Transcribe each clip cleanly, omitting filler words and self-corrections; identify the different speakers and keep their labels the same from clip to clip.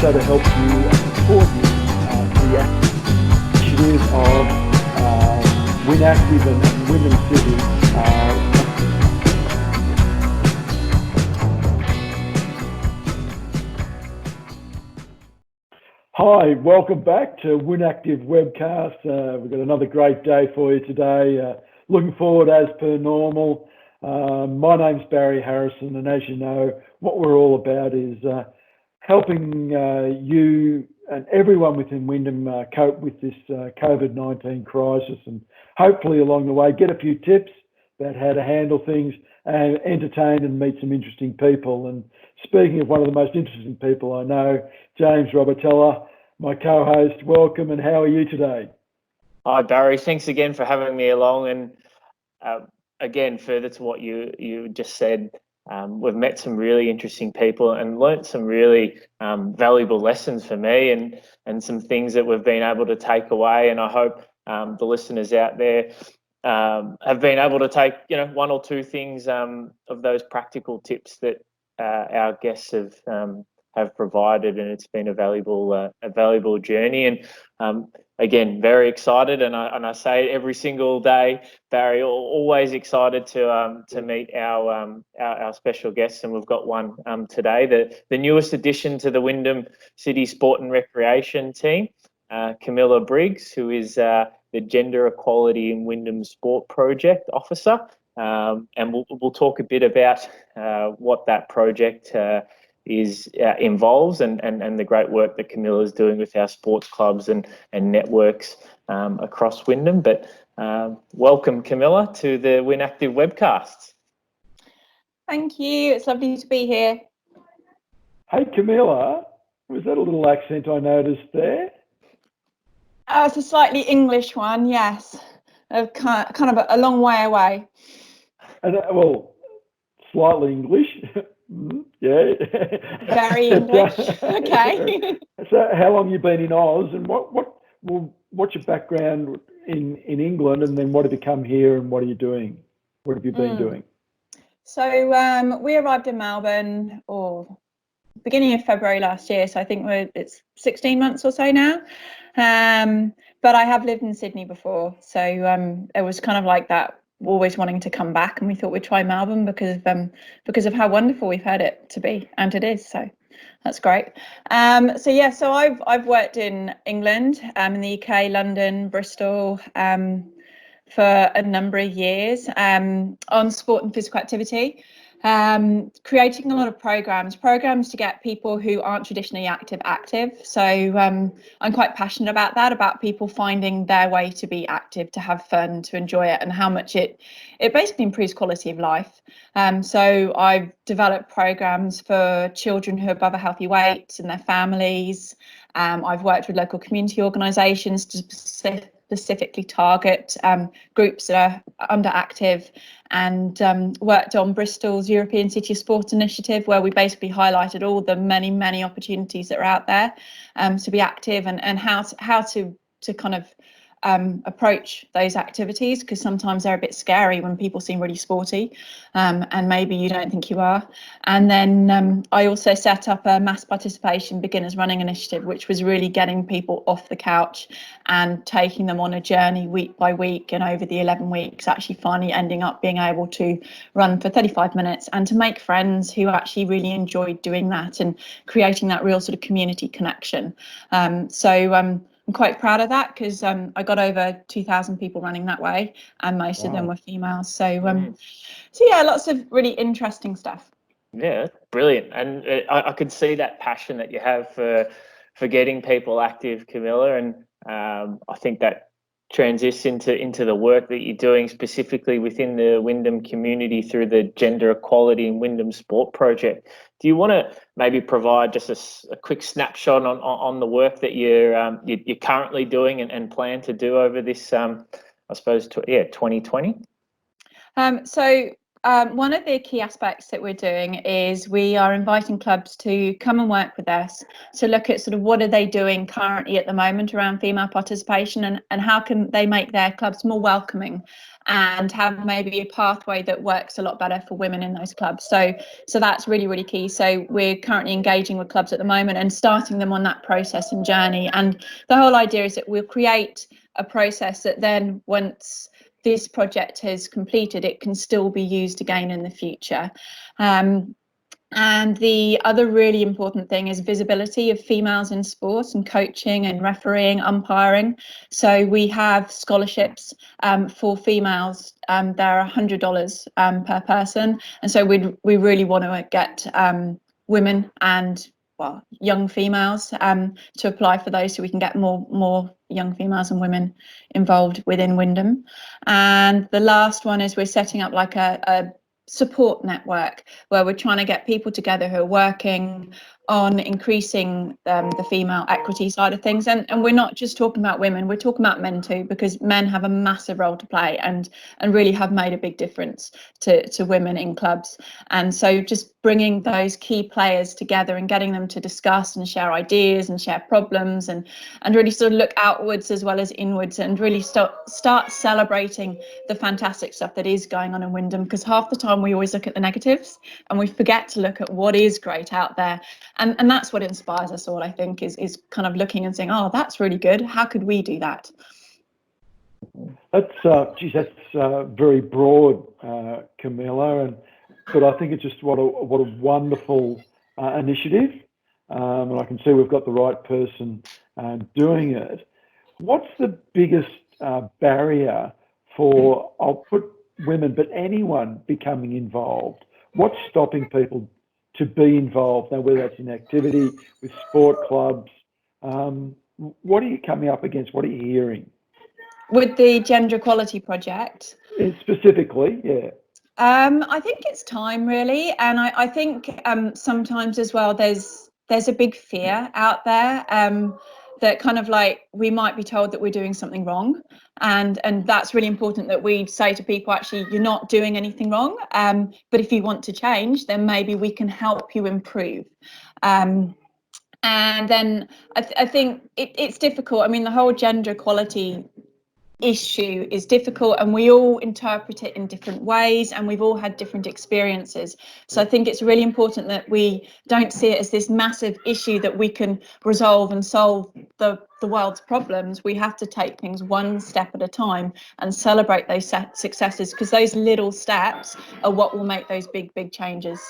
Speaker 1: also to help you and support you the initiative of WynActive and Wyndham City. Hi, welcome back to WynActive Webcast. We've got another great day for you today. Looking forward as per normal. My name's Barry Harrison, and as you know, what we're all about is helping you and everyone within Wyndham cope with this COVID-19 crisis, and hopefully along the way get a few tips about how to handle things and entertain and meet some interesting people. And speaking of one of the most interesting people I know, James Robertella, my co-host, welcome, and how are you today?
Speaker 2: Hi Barry, thanks again for having me along, and again, further to what you just said, we've met some really interesting people and learnt some really valuable lessons for me, and some things that we've been able to take away, and I hope the listeners out there have been able to take one or two things of those practical tips that our guests have provided, and it's been a valuable journey. And again, very excited, and I say it every single day, Barry, always excited to meet our special guests, and we've got one today, the newest addition to the Wyndham City Sport and Recreation team, Camilla Briggs, who is the Gender Equality in Wyndham Sport Project Officer, and we'll talk a bit about what that project involves, and the great work that Camilla is doing with our sports clubs and networks across Wyndham. But welcome, Camilla, to the WynActive Webcast.
Speaker 3: Thank you. It's lovely to be here.
Speaker 1: Hey, Camilla, was that a little accent I noticed there?
Speaker 3: It's a slightly English one, yes. Kind of a long way away.
Speaker 1: And well, slightly English. Yeah.
Speaker 3: Very English. Okay.
Speaker 1: So, how long have you been in Oz, and what's your background in England, and then what have you come here, and what are you doing? What have you been doing?
Speaker 3: So we arrived in Melbourne beginning of February last year. So I think it's 16 months or so now. But I have lived in Sydney before, so it was kind of like that, always wanting to come back, and we thought we'd try Melbourne because of how wonderful we've heard it to be, and it is. So that's great. So I've worked in England, in the UK, London, Bristol, for a number of years on sport and physical activity, creating a lot of programs to get people who aren't traditionally active. So I'm quite passionate about that, about people finding their way to be active, to have fun, to enjoy it, and how much it basically improves quality of life. So I've developed programs for children who are above a healthy weight and their families. I've worked with local community organisations to specifically target groups that are underactive, and worked on Bristol's European City of Sport initiative, where we basically highlighted all the many opportunities that are out there to be active, and how to kind of approach those activities, because sometimes they're a bit scary when people seem really sporty, and maybe you don't think you are. And then I also set up a mass participation beginners running initiative, which was really getting people off the couch and taking them on a journey week by week, and over the 11 weeks actually finally ending up being able to run for 35 minutes and to make friends who actually really enjoyed doing that, and creating that real sort of community connection. I'm quite proud of that, because I got over 2,000 people running that way, and most of them were females. So yeah, lots of really interesting stuff.
Speaker 2: Yeah, brilliant. And I could see that passion that you have for getting people active, Camilla, and I think that transitions into the work that you're doing specifically within the Wyndham community through the Gender Equality in Wyndham Sport Project. Do you want to maybe provide just a quick snapshot on the work that you're currently doing and plan to do over this, I suppose, 2020?
Speaker 3: So One of the key aspects that we're doing is we are inviting clubs to come and work with us to look at sort of what are they doing currently at the moment around female participation, and how can they make their clubs more welcoming and have maybe a pathway that works a lot better for women in those clubs. So that's really, really key. So we're currently engaging with clubs at the moment and starting them on that process and journey. And the whole idea is that we'll create a process that then, once this project has completed, it can still be used again in the future. And the other really important thing is visibility of females in sport and coaching and refereeing, umpiring. So we have scholarships for females. They're $100 per person, and so we really want to get women and young females to apply for those, so we can get more young females and women involved within Wyndham. And the last one is we're setting up like a support network where we're trying to get people together who are working on increasing the female equity side of things. And we're not just talking about women, we're talking about men too, because men have a massive role to play and really have made a big difference to women in clubs. And so just bringing those key players together and getting them to discuss and share ideas and share problems and really sort of look outwards as well as inwards, and really start celebrating the fantastic stuff that is going on in Wyndham, because half the time we always look at the negatives and we forget to look at what is great out there. And that's what inspires us all, I think, is kind of looking and saying, oh, that's really good, how could we do that?
Speaker 1: That's very broad, Camilla, but I think it's just what a wonderful initiative, and I can see we've got the right person doing it. What's the biggest barrier for, I'll put women, but anyone becoming involved? What's stopping people to be involved now, whether that's in activity, with sport clubs? What are you coming up against? What are you hearing?
Speaker 3: With the Gender Equality Project?
Speaker 1: Specifically, yeah.
Speaker 3: I think it's time, really. And I think sometimes as well, there's a big fear out there that kind of like we might be told that we're doing something wrong. And that's really important, that we say to people, actually, you're not doing anything wrong. But if you want to change, then maybe we can help you improve. And then I think it's difficult. I mean, the whole gender equality issue is difficult, and we all interpret it in different ways, and we've all had different experiences. So I think it's really important that we don't see it as this massive issue that we can resolve and solve the world's problems. We have to take things one step at a time and celebrate those successes, because those little steps are what will make those big changes.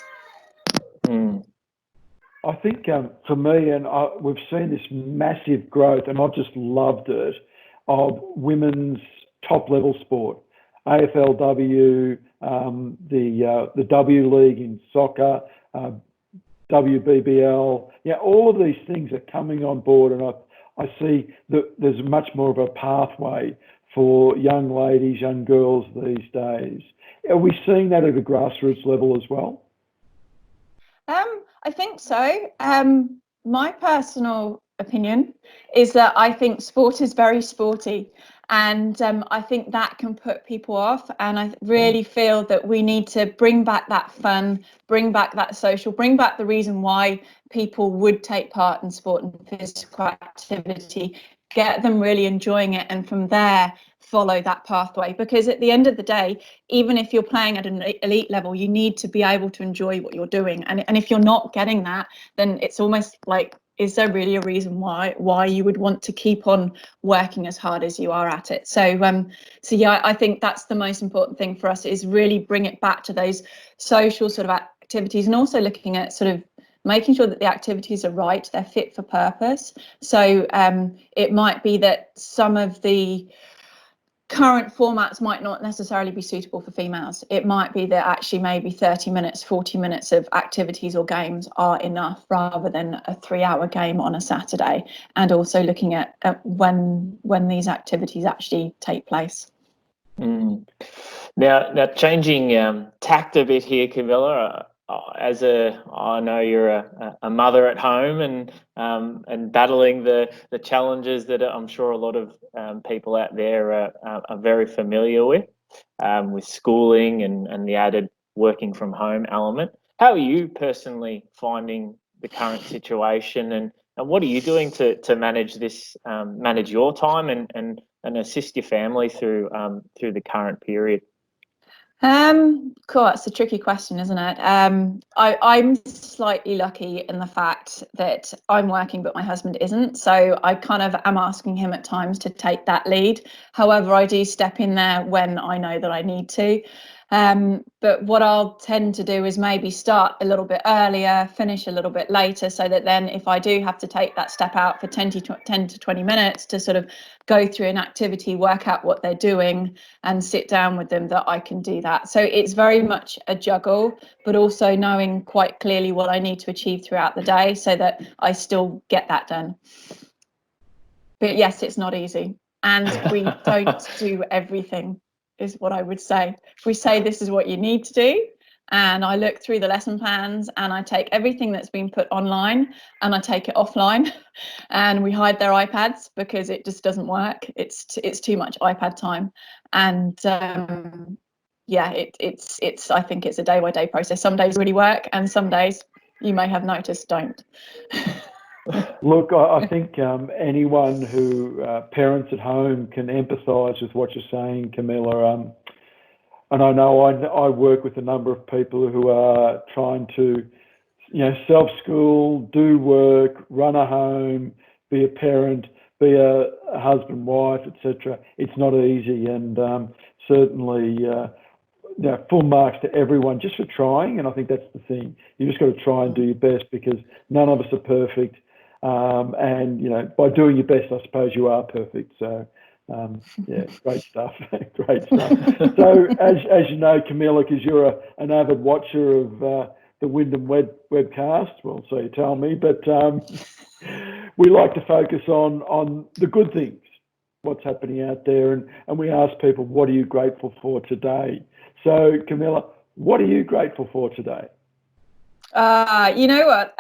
Speaker 1: I think for me, and we've seen this massive growth, and I've just loved it, of women's top-level sport, AFLW, the W League in soccer, WBBL. Yeah, all of these things are coming on board, and I see that there's much more of a pathway for young ladies, young girls these days. Are we seeing that at a grassroots level as well?
Speaker 3: I think so. My personal opinion is that I think sport is very sporty, and I think that can put people off, and I really feel that we need to bring back that fun, bring back that social, bring back the reason why people would take part in sport and physical activity, get them really enjoying it, and from there follow that pathway. Because at the end of the day, even if you're playing at an elite level, you need to be able to enjoy what you're doing, and if you're not getting that, then it's almost like, is there really a reason why you would want to keep on working as hard as you are at it? So yeah, I think that's the most important thing for us, is really bring it back to those social sort of activities, and also looking at sort of making sure that the activities are right, they're fit for purpose. So it might be that some of the current formats might not necessarily be suitable for females. It might be that actually maybe 30 minutes, 40 minutes of activities or games are enough, rather than a 3-hour game on a Saturday, and also looking at when these activities actually take place.
Speaker 2: Now changing tact a bit here, Camilla. I know you're a mother at home and battling the challenges that I'm sure a lot of people out there are very familiar with schooling and the added working from home element. How are you personally finding the current situation, and what are you doing to manage this, manage your time and assist your family through the current period?
Speaker 3: Cool. That's a tricky question, isn't it? I'm slightly lucky in the fact that I'm working, but my husband isn't. So I kind of am asking him at times to take that lead. However, I do step in there when I know that I need to. But what I'll tend to do is maybe start a little bit earlier, finish a little bit later, so that then if I do have to take that step out for 10 to 20 minutes to sort of go through an activity, work out what they're doing and sit down with them, that I can do that. So it's very much a juggle, but also knowing quite clearly what I need to achieve throughout the day so that I still get that done. But yes, it's not easy, and we don't do everything, is what I would say. If we say this is what you need to do, and I look through the lesson plans and I take everything that's been put online and I take it offline, and we hide their iPads because it just doesn't work. It's too much iPad time, and yeah, it's I think it's a day-by-day process. Some days really work, and some days, you may have noticed, don't.
Speaker 1: Look, I think anyone who parents at home can empathise with what you're saying, Camilla. And I know I work with a number of people who are trying to, self-school, do work, run a home, be a parent, be a husband, wife, etc. It's not easy, and certainly, full marks to everyone just for trying. And I think that's the thing. You just got to try and do your best, because none of us are perfect. And by doing your best, I suppose you are perfect. So yeah, great stuff. Great stuff. So as you know, Camilla, because you're an avid watcher of the Wyndham Webcast, well, so you tell me, but we like to focus on the good things, what's happening out there, and we ask people, what are you grateful for today? So Camilla, what are you grateful for today?
Speaker 3: You know what?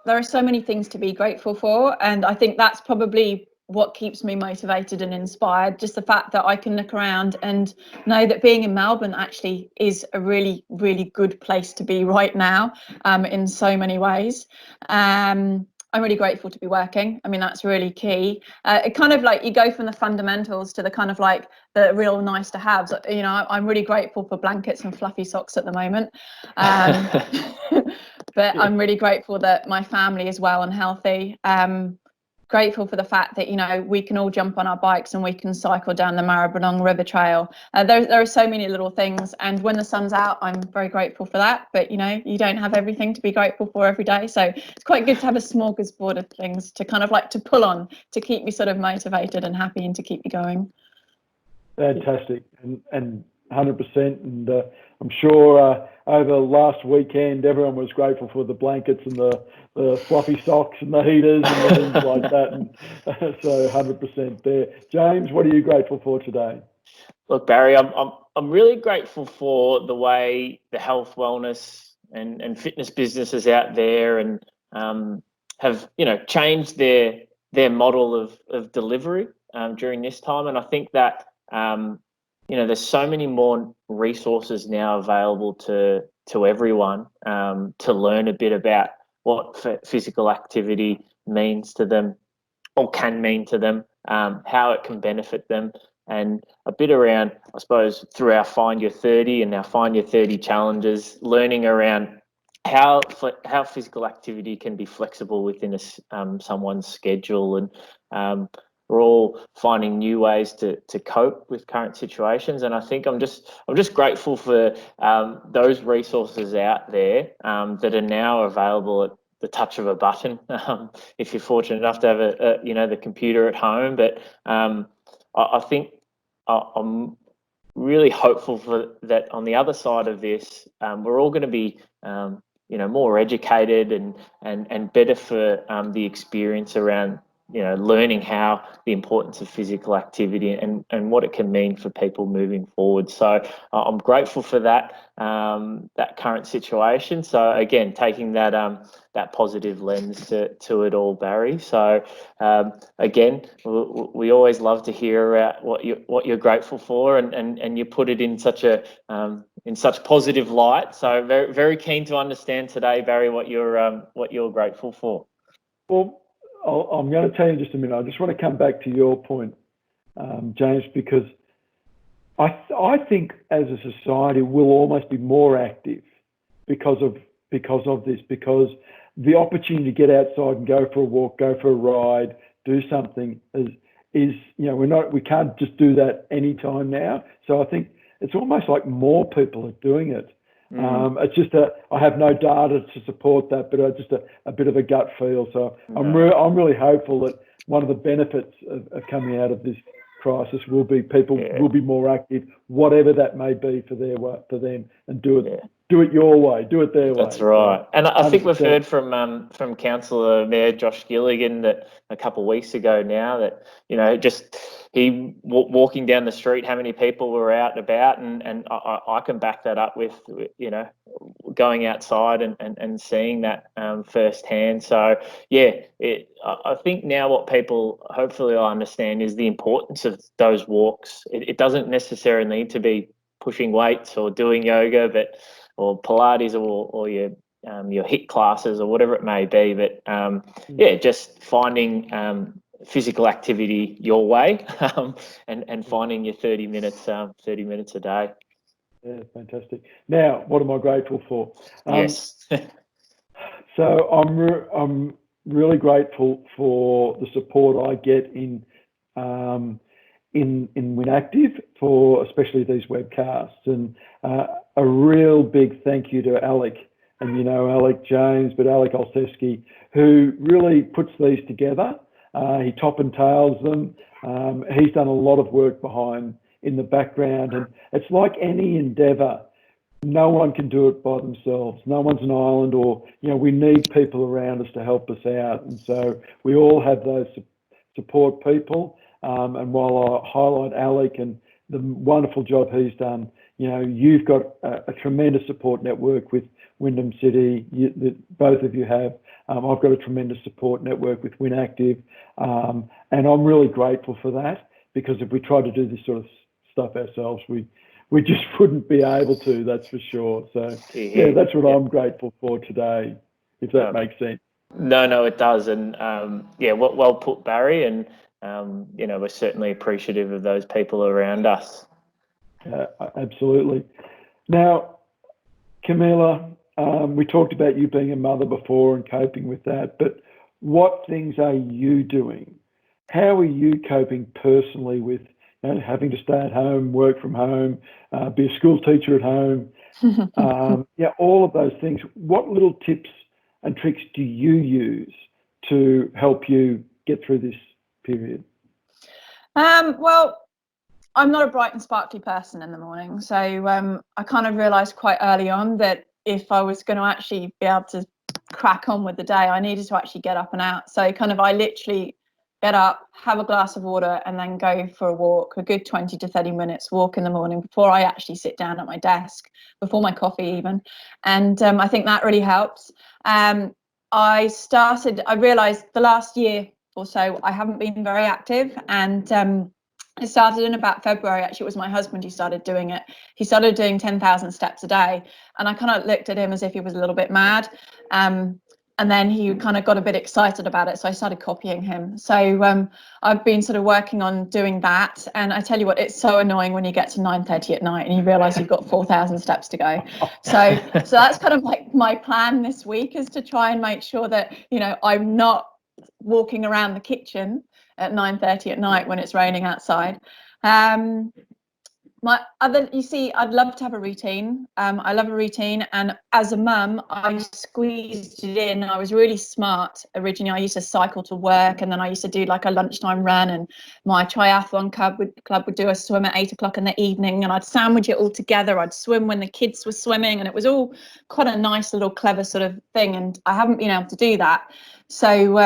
Speaker 3: There are so many things to be grateful for, and I think that's probably what keeps me motivated and inspired. Just the fact that I can look around and know that being in Melbourne actually is a really, really good place to be right now, in so many ways. I'm really grateful to be working. I mean, that's really key. It kind of like, you go from the fundamentals to the kind of like the real nice to haves. I'm really grateful for blankets and fluffy socks at the moment. But I'm really grateful that my family is well and healthy. Grateful for the fact that we can all jump on our bikes and we can cycle down the Maribyrnong River Trail. There are so many little things, and when the sun's out, I'm very grateful for that. But you don't have everything to be grateful for every day, so it's quite good to have a smorgasbord of things to kind of like to pull on to keep me sort of motivated and happy and to keep me going.
Speaker 1: Fantastic, and 100%. And I'm sure over last weekend, everyone was grateful for the blankets and the fluffy socks and the heaters and the things like that. And so 100% there. James, what are you grateful for today?
Speaker 2: Look, Barry, I'm really grateful for the way the health, wellness, and fitness businesses out there and have changed their model of delivery during this time. And I think that there's so many more resources now available to everyone to learn a bit about what physical activity means to them or can mean to them, how it can benefit them, and a bit around, I suppose, through our Find Your 30 and our Find Your 30 challenges, learning around how physical activity can be flexible within someone's schedule, and we're all finding new ways to cope with current situations. And I think I'm just grateful for those resources out there that are now available at the touch of a button, if you're fortunate enough to have the computer at home. But I think I'm really hopeful for that. On the other side of this, we're all going to be more educated and better for the experience around learning how the importance of physical activity and what it can mean for people moving forward. So I'm grateful for that current situation. So again, taking that positive lens to it all, Barry. So again, we always love to hear what you're grateful for, and you put it in such a in such positive light. So very, very keen to understand today, Barry, what you're grateful for.
Speaker 1: Well, I'm going to tell you in just a minute. I just want to come back to your point, James, because I think as a society we'll almost be more active because of this, because the opportunity to get outside and go for a walk, go for a ride, do something is we can't just do that anytime now. So I think it's almost like more people are doing it. It's just I have no data to support that, but just a bit of a gut feel. So I'm really hopeful that one of the benefits of coming out of this crisis will be people will be more active, whatever that may be for them, and do it. Do it your way, do it their way.
Speaker 2: That's right. And I think we've heard from Councillor Mayor Josh Gilligan that a couple of weeks ago now that, just he walking down the street, how many people were out and about, and I can back that up with, going outside and seeing that firsthand. So, I think now what people hopefully will understand is the importance of those walks. It doesn't necessarily need to be pushing weights or doing yoga, or Pilates or your HIIT classes or whatever it may be, but just finding physical activity your way and finding your 30 minutes a day.
Speaker 1: Yeah, fantastic. Now, what am I grateful for?
Speaker 2: Yes.
Speaker 1: So I'm really grateful for the support I get in WynActive for especially these webcasts, and a real big thank you to Alec, and Alec James, but Alec Olszewski, who really puts these together. He top and tails them. He's done a lot of work behind in the background, and it's like any endeavour. No one can do it by themselves. No one's an island, or we need people around us to help us out, and so we all have those support people. And while I highlight Alec and the wonderful job he's done, you've got a tremendous support network with Wyndham City, that both of you have. I've got a tremendous support network with WynActive, and I'm really grateful for that, because if we tried to do this sort of stuff ourselves, we just wouldn't be able to, that's for sure. So that's what I'm grateful for today, if that makes sense.
Speaker 2: No, it does. And well put, Barry. And we're certainly appreciative of those people around us.
Speaker 1: Absolutely. Now, Camilla, we talked about you being a mother before and coping with that, but what things are you doing? How are you coping personally with having to stay at home, work from home, be a school teacher at home? All of those things. What little tips and tricks do you use to help you get through this period?
Speaker 3: Well, I'm not a bright and sparkly person in the morning, so I kind of realised quite early on that if I was going to actually be able to crack on with the day, I needed to actually get up and out. So I literally get up, have a glass of water, and then go for a walk, a good 20 to 30 minutes walk in the morning before I actually sit down at my desk, before my coffee even. And I think that really helps. I realised the last year or so I haven't been very active, and it started in about February. Actually, it was my husband who started doing it. He started doing 10,000 steps a day, and I kind of looked at him as if he was a little bit mad. And then he kind of got a bit excited about it, so I started copying him. So I've been sort of working on doing that, and I tell you what, it's so annoying when you get to 9:30 at night and you realise you've got 4,000 steps to go. So that's kind of like my plan this week, is to try and make sure that I'm not walking around the kitchen at 9:30 at night when it's raining outside. I'd love to have a routine. I love a routine, and as a mum, I squeezed it in. I was really smart. Originally, I used to cycle to work, and then I used to do like a lunchtime run, and my triathlon club would do a swim at 8 o'clock in the evening, and I'd sandwich it all together. I'd swim when the kids were swimming, and it was all quite a nice little clever sort of thing, and I haven't been able to do that. So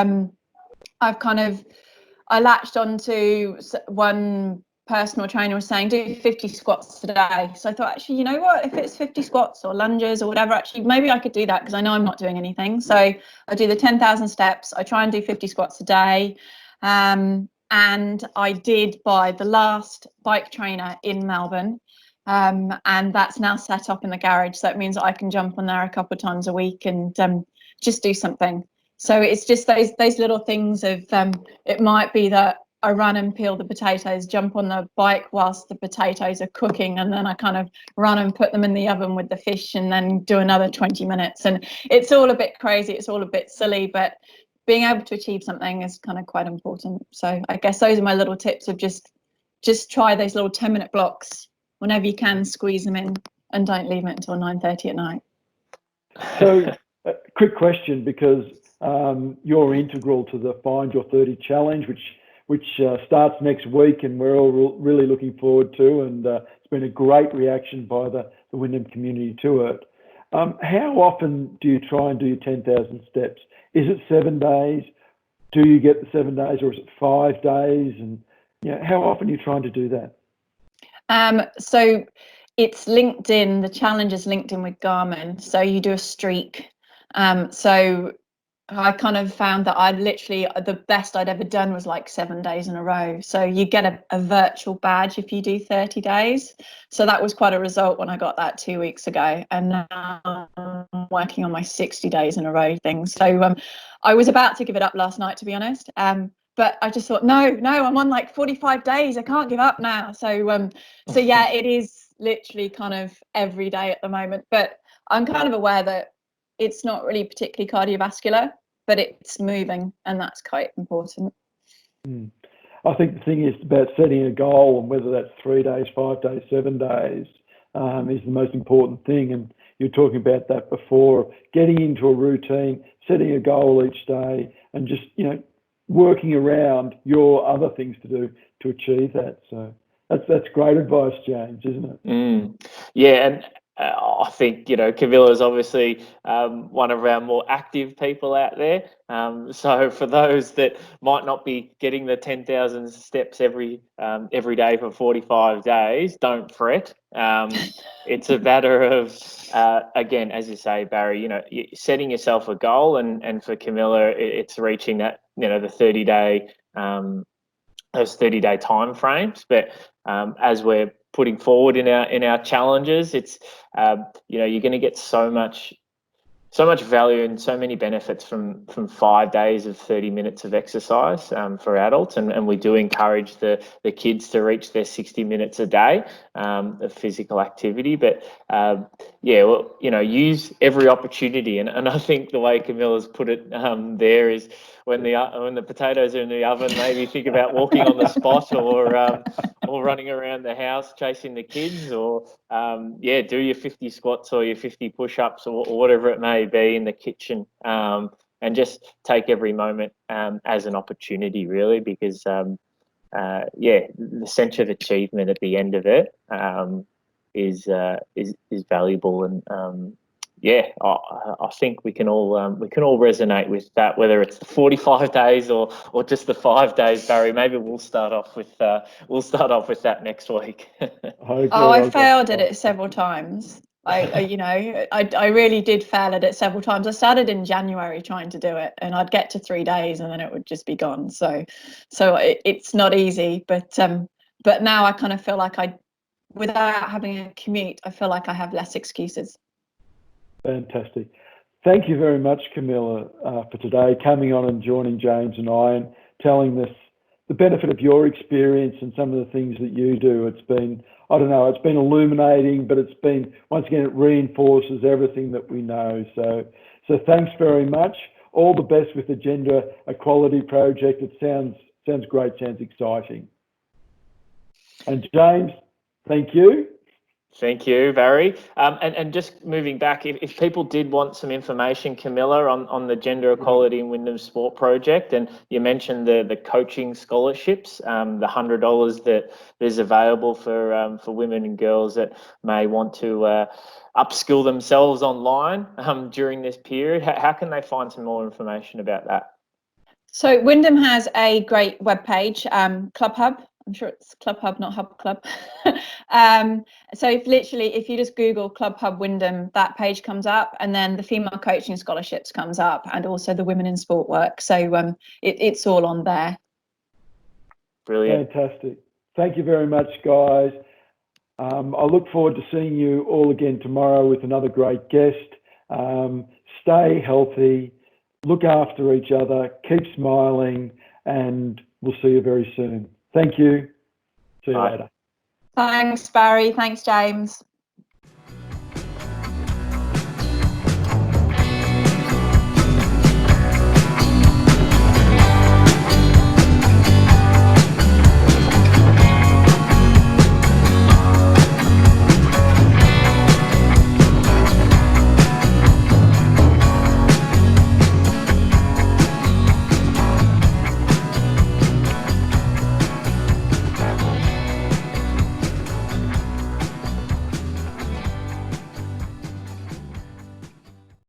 Speaker 3: I latched onto one personal trainer was saying do 50 squats today. So I thought, actually, you know what, if it's 50 squats or lunges or whatever, actually maybe I could do that, because I know I'm not doing anything. So I do the 10,000 steps. I try and do 50 squats a day. And I did buy the last bike trainer in Melbourne. and that's now set up in the garage. So it means I can jump on there a couple of times a week and just do something. So it's just those little things of it might be that I run and peel the potatoes, jump on the bike whilst the potatoes are cooking, and then I kind of run and put them in the oven with the fish and then do another 20 minutes. And it's all a bit crazy, it's all a bit silly, but being able to achieve something is kind of quite important. So I guess those are my little tips of just try those little 10-minute blocks whenever you can, squeeze them in, and don't leave it until 9:30 at night.
Speaker 1: So, quick question, because you're integral to the Find Your 30 challenge, which starts next week, and we're all really looking forward to. And it's been a great reaction by the Wyndham community to it. How often do you try and do your 10,000 steps? Is it 7 days? Do you get the 7 days, or is it 5 days? And how often are you trying to do that?
Speaker 3: So it's linked in, the challenge is linked in with Garmin. So you do a streak. So I kind of found that the best I'd ever done was like 7 days in a row. So you get a virtual badge if you do 30 days. So that was quite a result when I got that 2 weeks ago. And now I'm working on my 60 days in a row thing. So I was about to give it up last night, to be honest. But I just thought, no, I'm on like 45 days. I can't give up now. So yeah, it is literally kind of every day at the moment. But I'm kind of aware that it's not really particularly cardiovascular, but it's moving, and that's quite important.
Speaker 1: I think the thing is about setting a goal, and whether that's 3 days, 5 days, 7 days, is the most important thing. And you're talking about that before, getting into a routine, setting a goal each day, and just working around your other things to do to achieve that. So that's great advice, James, isn't it?
Speaker 2: Yeah, and I think Camilla is obviously one of our more active people out there. So for those that might not be getting the 10,000 steps every day for 45 days, don't fret. It's a matter of again, as you say, Barry, setting yourself a goal, and for Camilla, it's reaching that the 30-day those 30-day time frames. But as we're putting forward in our challenges, it's you're going to get so much value and so many benefits from 5 days of 30 minutes of exercise for adults, and we do encourage the kids to reach their 60 minutes a day of physical activity. But use every opportunity, and I think the way Camilla's put it there is when the potatoes are in the oven, maybe think about walking on the spot, or running around the house chasing the kids, or do your 50 squats or your 50 push-ups, or whatever it may be in the kitchen, and just take every moment as an opportunity, really, because the sense of achievement at the end of it is valuable. And I think we can all resonate with that, whether it's the 45 days or just the 5 days. Barry, maybe we'll start off with that next week.
Speaker 3: I failed at it several times. I really did fail at it several times. I started in January trying to do it, and I'd get to 3 days and then it would just be gone. So it's not easy, but now I kind of feel like without having a commute, I feel like I have less excuses.
Speaker 1: Fantastic. Thank you very much, Camilla, for today, coming on and joining James and I and telling us the benefit of your experience and some of the things that you do. It's been, it's been illuminating, but it's been, once again, it reinforces everything that we know. So thanks very much. All the best with the Gender Equality Project. It sounds great, sounds exciting. And James, thank you.
Speaker 2: Thank you, Barry. And just moving back, if people did want some information, Camilla, on the Gender Equality in Wyndham Sport project, and you mentioned the coaching scholarships, the $100 that is available for women and girls that may want to upskill themselves online during this period. How can they find some more information about that?
Speaker 3: So Wyndham has a great webpage, Club Hub. I'm sure it's Club Hub, not Hub Club. So if you just Google Club Hub Wyndham, that page comes up, and then the female coaching scholarships comes up, and also the women in sport work. So it's all on there.
Speaker 2: Brilliant.
Speaker 1: Fantastic. Thank you very much, guys. I look forward to seeing you all again tomorrow with another great guest. Stay healthy, look after each other, keep smiling, and we'll see you very soon. Thank you. See you later.
Speaker 3: Thanks, Barry. Thanks, James.